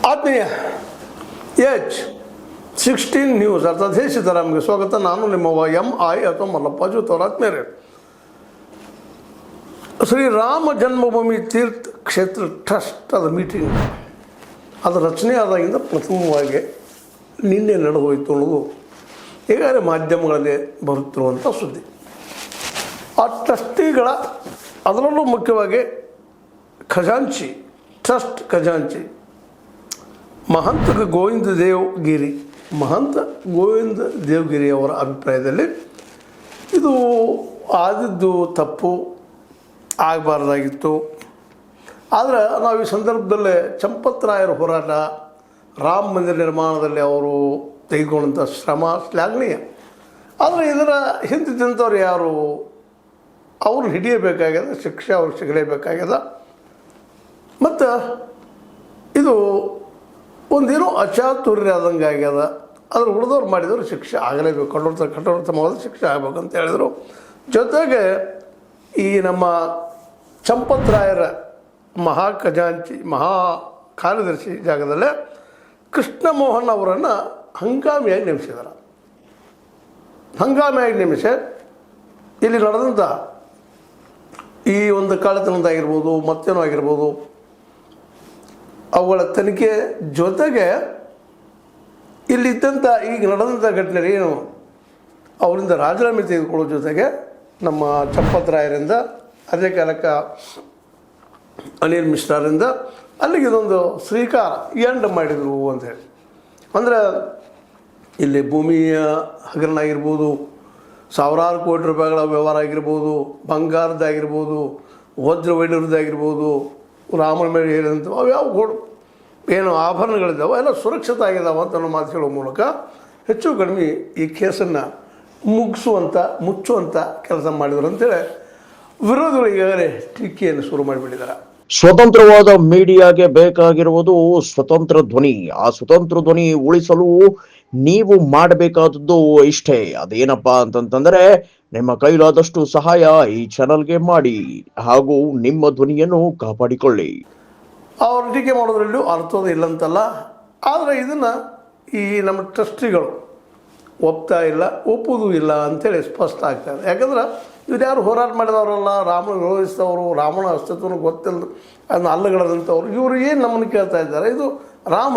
ಆತ್ಮೀಯ H16 news ಅರ್ಥಾತ್ ಹೇ ಸೀತಾರಾಮ್ಗೆ ಸ್ವಾಗತ. ನಾನು ನಿಮ್ಮವ MI ಅಥವಾ ಮಲ್ಲಪ್ಪ ಜೋತವರ ಆತ್ಮೀಯರೇ. ಶ್ರೀ ರಾಮ ಜನ್ಮಭೂಮಿ ತೀರ್ಥ ಕ್ಷೇತ್ರ ಟ್ರಸ್ಟ್ ಅದ ಮೀಟಿಂಗ್ ಅದು ರಚನೆ ಆದಾಗಿಂದ ಪ್ರಥಮವಾಗಿ ನಿನ್ನೆ ನಡೆದೋಯ್ತು ಅನ್ನೋದು ಈಗಾಗಲೇ ಮಾಧ್ಯಮಗಳಲ್ಲಿ ಬರುತ್ತಿರುವಂಥ ಸುದ್ದಿ. ಆ ಟ್ರಸ್ಟಿಗಳ ಅದರಲ್ಲೂ ಮುಖ್ಯವಾಗಿ ಖಜಾಂಚಿ ಟ್ರಸ್ಟ್ ಖಜಾಂಚಿ ಮಹಂತ ಗೋವಿಂದ ದೇವಗಿರಿ ಅವರ ಅಭಿಪ್ರಾಯದಲ್ಲಿ ಇದು ಆದಿದ್ದು ತಪ್ಪು ಆಗಬಾರ್ದಾಗಿತ್ತು. ಆದರೆ ನಾವು ಈ ಸಂದರ್ಭದಲ್ಲೇ ಚಂಪತ್ರಾಯರ ಹೋರಾಟ, ರಾಮ ಮಂದಿರ ನಿರ್ಮಾಣದಲ್ಲಿ ಅವರು ತೆಗೆದುಕೊಂಡಂಥ ಶ್ರಮ ಶ್ಲಾಘನೀಯ. ಆದರೆ ಇದರ ಹಿಂದಿದ್ದಂಥವ್ರು ಯಾರು, ಅವ್ರು ಹಿಡಿಯಬೇಕಾಗ್ಯದ, ಶಿಕ್ಷೆ ಅವ್ರಿಗೆ ಸಿಗಲೇಬೇಕಾಗ್ಯದ. ಮತ್ತು ಇದು ಒಂದೇನೋ ಅಚಾತುರ್ಯ ಆದಂಗೆ ಆಗ್ಯದ. ಅದ್ರ ಉಳಿದವ್ರು ಮಾಡಿದವರು ಶಿಕ್ಷೆ ಆಗಲೇಬೇಕು, ಕಠೋರತಮವಾದ ಶಿಕ್ಷೆ ಆಗಬೇಕು ಅಂತ ಹೇಳಿದರು. ಜೊತೆಗೆ ಈ ನಮ್ಮ ಚಂಪತ್ರಾಯರ ಮಹಾ ಕಾರ್ಯದರ್ಶಿ ಜಾಗದಲ್ಲೇ ಕೃಷ್ಣ ಮೋಹನ್ ಅವರನ್ನು ಹಂಗಾಮಿಯಾಗಿ ನೇಮಿಸಿದ್ದಾರೆ. ಹಂಗಾಮಿಯಾಗಿ ನೇಮಿಸಿ ಇಲ್ಲಿ ನಡೆದಂಥ ಈ ಒಂದು ಕಳ್ಳತನದಾಗಿರ್ಬೋದು, ಮತ್ತೇನೋ ಆಗಿರ್ಬೋದು, ಅವುಗಳ ತನಿಖೆ ಜೊತೆಗೆ ಇಲ್ಲಿದ್ದಂಥ ಈಗ ನಡೆದಂಥ ಘಟನೆ ಏನು ಅವರಿಂದ ರಾಜೀನಾಮೆ ತೆಗೆದುಕೊಳ್ಳೋ ಜೊತೆಗೆ ನಮ್ಮ ಚಂಪತ್ರಾಯರಿಂದ ಅದೇ ಕಾಲಕ್ಕೆ ಅನಿಲ್ ಮಿಶ್ರಾರಿಂದ ಅಲ್ಲಿಗೆ ಇದೊಂದು ಶ್ರೀಕಾರ ಎಂಡ್ ಮಾಡಿದರು ಅಂತೇಳಿ. ಅಂದರೆ ಇಲ್ಲಿ ಭೂಮಿಯ ಹಗರಣ ಆಗಿರ್ಬೋದು, ಸಾವಿರಾರು ಕೋಟಿ ರೂಪಾಯಿಗಳ ವ್ಯವಹಾರ ಆಗಿರ್ಬೋದು, ಬಂಗಾರದ್ದಾಗಿರ್ಬೋದು, ವಜ್ರ ವೈಡೂರ್ಯದ್ದಾಗಿರ್ಬೋದು, ರಾಮನ ಮೇಲೆ ಹೇಳಿದಂಥ ಅವ್ಯಾವ ಏನು ಆಭರಣಗಳಿದ್ದಾವೆ ಎಲ್ಲ ಸುರಕ್ಷಿತ ಆಗಿದ್ದಾವೆ ಅಂತ ಅನ್ನೋ ಮಾತು ಹೇಳೋ ಮೂಲಕ ಹೆಚ್ಚು ಕಡಿಮೆ ಈ ಕೇಸನ್ನು ಮುಚ್ಚುವಂಥ ಕೆಲಸ ಮಾಡಿದರು ಅಂತೇಳಿ ವಿರೋಧಿಗಳು ಈಗಾಗಲೇ ಟೀಕೆಯನ್ನು ಶುರು ಮಾಡಿಬಿಟ್ಟಿದ್ದಾರೆ. ಸ್ವತಂತ್ರವಾದ ಮೀಡಿಯಾಗೆ ಬೇಕಾಗಿರುವುದು ಸ್ವತಂತ್ರ ಧ್ವನಿ. ಆ ಸ್ವತಂತ್ರ ಧ್ವನಿ ಉಳಿಸಲು ನೀವು ಮಾಡಬೇಕಾದದ್ದು ಇಷ್ಟೇ. ಅದೇನಪ್ಪಾ ಅಂತಂತಂದ್ರೆ ನಿಮ್ಮ ಕೈಲಾದಷ್ಟು ಸಹಾಯ ಈ ಚಾನಲ್ಗೆ ಮಾಡಿ ಹಾಗೂ ನಿಮ್ಮ ಧ್ವನಿಯನ್ನು ಕಾಪಾಡಿಕೊಳ್ಳಿ. ಅವರು ಟೀಕೆ ಮಾಡೋದ್ರಲ್ಲೂ ಅರ್ಥದ ಇಲ್ಲಂತಲ್ಲ. ಆದರೆ ಇದನ್ನು ಈ ನಮ್ಮ ಟ್ರಸ್ಟಿಗಳು ಒಪ್ಪುವುದೂ ಇಲ್ಲ ಅಂಥೇಳಿ ಸ್ಪಷ್ಟ ಆಗ್ತಾಯಿದೆ. ಯಾಕಂದ್ರೆ ಇವ್ರು ಯಾರು ಹೋರಾಟ ಮಾಡಿದವರಲ್ಲ, ರಾಮನ ವಿರೋಧಿಸಿದವರು, ರಾಮನ ಅಸ್ತಿತ್ವನ ಗೊತ್ತಿಲ್ಲ ಅದನ್ನ ಅಲ್ಲಗಳದಂಥವ್ರು, ಇವರು ಏನು ನಮ್ಮನ್ನು ಕೇಳ್ತಾ ಇದ್ದಾರೆ. ಇದು ರಾಮ